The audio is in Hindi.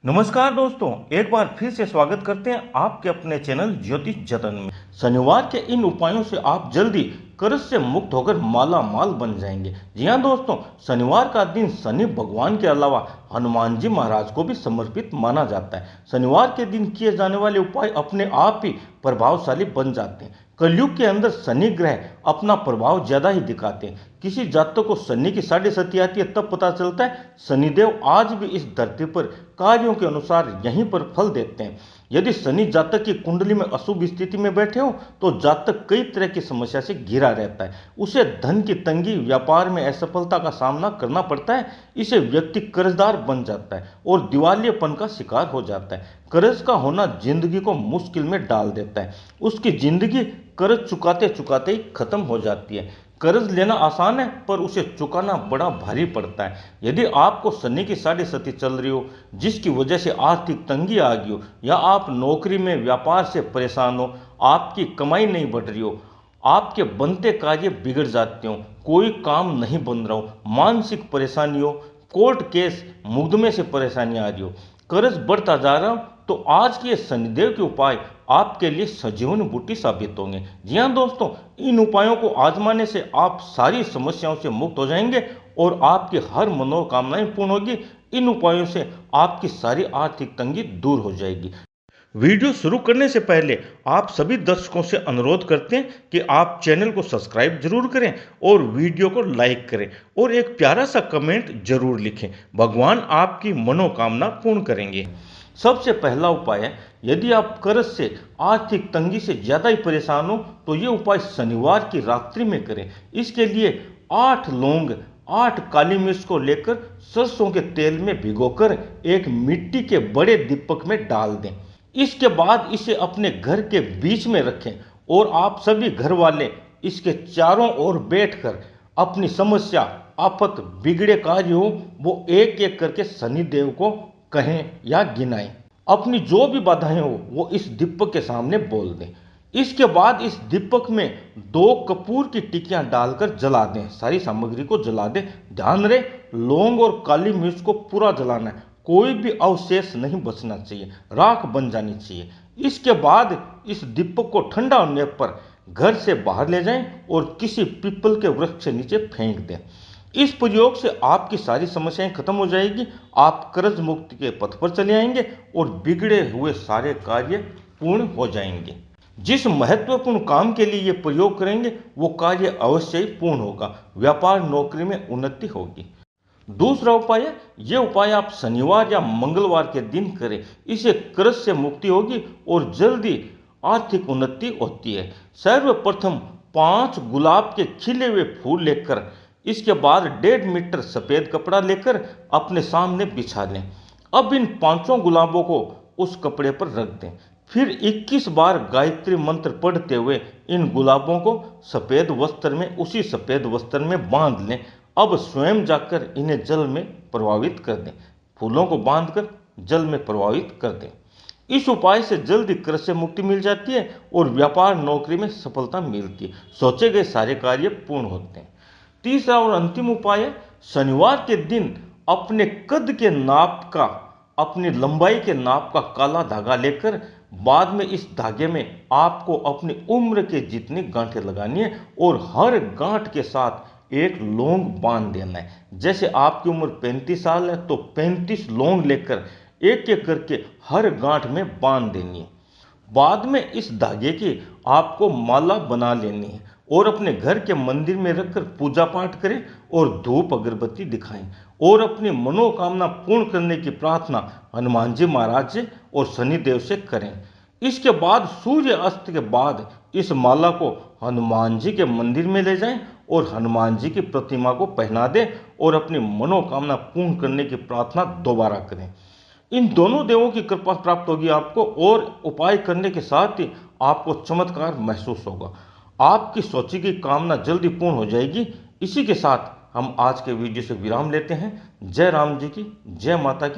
नमस्कार दोस्तों, एक बार फिर से स्वागत करते हैं आपके अपने चैनल ज्योतिष जतन में। शनिवार के इन उपायों से आप जल्दी कर्ज से मुक्त होकर माला माल बन जाएंगे। जी हाँ दोस्तों, शनिवार का दिन शनि भगवान के अलावा हनुमान जी महाराज को भी समर्पित माना जाता है। शनिवार के दिन किए जाने वाले उपाय अपने आप ही प्रभावशाली बन जाते हैं। कलयुग के अंदर शनि ग्रह अपना प्रभाव ज्यादा ही दिखाते हैं। किसी जातक को शनि की साढ़े सती आती है तब पता चलता है शनिदेव आज भी इस धरती पर कार्यों के अनुसार यहीं पर फल देते हैं। यदि शनि जातक की कुंडली में अशुभ स्थिति में बैठे हो तो जातक कई तरह की समस्या से घिरा रहता है। उसे धन की तंगी, व्यापार में असफलता का सामना करना पड़ता है। इसे व्यक्ति कर्जदार बन जाता है और दिवालियेपन का शिकार हो जाता है। कर्ज का होना जिंदगी को मुश्किल में डाल देता है। उसकी जिंदगी कर्ज चुकाते चुकाते ही खत्म हो जाती है। कर्ज लेना आसान है पर उसे चुकाना बड़ा भारी पड़ता है। यदि आपको शनि की साढ़े सती चल रही हो जिसकी वजह से आर्थिक तंगी आ गई हो, या आप नौकरी में व्यापार से परेशान हो, आपकी कमाई नहीं बढ़ रही हो, आपके बनते कार्य बिगड़ जाते हो, कोई काम नहीं बन रहा हो, मानसिक परेशानी हो, कोर्ट केस मुकदमे से परेशानी आ रही हो, कर्ज बढ़ता जा रहा हो, तो आज के शनिदेव के उपाय आपके लिए सजीवन बूटी साबित होंगे। जी हाँ दोस्तों, इन उपायों को आजमाने से आप सारी समस्याओं से मुक्त हो जाएंगे और आपकी हर मनोकामनाएं पूर्ण होगी। इन उपायों से आपकी सारी आर्थिक तंगी दूर हो जाएगी। वीडियो शुरू करने से पहले आप सभी दर्शकों से अनुरोध करते हैं कि आप चैनल को सब्सक्राइब जरूर करें और वीडियो को लाइक करें और एक प्यारा सा कमेंट जरूर लिखें। भगवान आपकी मनोकामना पूर्ण करेंगे। सबसे पहला उपाय है, यदि आप कर्ज से, आर्थिक तंगी से ज्यादा ही परेशान हो तो ये उपाय शनिवार की रात्रि में करें। इसके लिए 8 लौंग, 8 काली मिर्च को लेकर सरसों के तेल में भिगोकर एक मिट्टी के बड़े दीपक में डाल दें। इसके बाद इसे अपने घर के बीच में रखें और आप सभी घर वाले इसके चारों ओर बैठकर अपनी समस्या, आफत, बिगड़े कार्य हो वो एक एक करके शनिदेव को कहें या गिनाएं। अपनी जो भी बाधाएं हो वो इस दीपक के सामने बोल दें। इसके बाद इस दीपक में 2 कपूर की टिकियां डालकर जला दें। सारी सामग्री को जला दें। ध्यान रहे, लौंग और काली मिर्च को पूरा जलाना है, कोई भी अवशेष नहीं बचना चाहिए, राख बन जानी चाहिए। इसके बाद इस दीपक को ठंडा होने पर घर से बाहर ले जाएं और किसी पीपल के वृक्ष के नीचे फेंक दें। इस प्रयोग से आपकी सारी समस्याएं खत्म हो जाएगी, आप कर्ज मुक्ति के पथ पर चले आएंगे और बिगड़े हुए सारे कार्य पूर्ण हो जाएंगे। जिस महत्वपूर्ण काम के लिए ये प्रयोग करेंगे वो कार्य अवश्य ही पूर्ण होगा, व्यापार नौकरी में उन्नति होगी। दूसरा उपाय है, ये उपाय आप शनिवार या मंगलवार के दिन करें। इससे कर्ज से मुक्ति होगी और जल्दी आर्थिक उन्नति होती है। सर्वप्रथम 5 गुलाब के खिले हुए फूल लेकर, इसके बाद 1.5 मीटर सफेद कपड़ा लेकर अपने सामने बिछा लें। अब इन 5 गुलाबों को उस कपड़े पर रख दें। फिर 21 बार गायत्री मंत्र पढ़ते हुए इन गुलाबों को सफेद वस्त्र में, उसी सफेद वस्त्र में बांध लें। अब स्वयं जाकर इन्हें जल में प्रवाहित कर दें। फूलों को बांधकर जल में प्रवाहित कर दें। इस उपाय से जल्दी कर्ज से मुक्ति मिल जाती है और व्यापार नौकरी में सफलता मिलती है। सोचे गए सारे कार्य पूर्ण होते हैं। तीसरा और अंतिम उपाय है, शनिवार के दिन अपने कद के नाप का, अपनी लंबाई के नाप का काला धागा लेकर बाद में इस धागे में आपको अपनी उम्र के जितनी गांठें लगानी है और हर गांठ के साथ एक लौंग बांध देना है। जैसे आपकी उम्र 35 साल है तो 35 लौंग लेकर एक एक करके हर गांठ में बांध देनी है। बाद में इस धागे की आपको माला बना लेनी है और अपने घर के मंदिर में रखकर पूजा पाठ करें और धूप अगरबत्ती दिखाएं और अपनी मनोकामना पूर्ण करने की प्रार्थना हनुमान जी महाराज से और शनिदेव से करें। इसके बाद सूर्य अस्त के बाद इस माला को हनुमान जी के मंदिर में ले जाएं और हनुमान जी की प्रतिमा को पहना दें और अपनी मनोकामना पूर्ण करने की प्रार्थना दोबारा करें। इन दोनों देवों की कृपा प्राप्त होगी आपको और उपाय करने के साथ ही आपको चमत्कार महसूस होगा। आपकी सोची की कामना जल्दी पूर्ण हो जाएगी। इसी के साथ हम आज के वीडियो से विराम लेते हैं। जय राम जी की, जय माता की।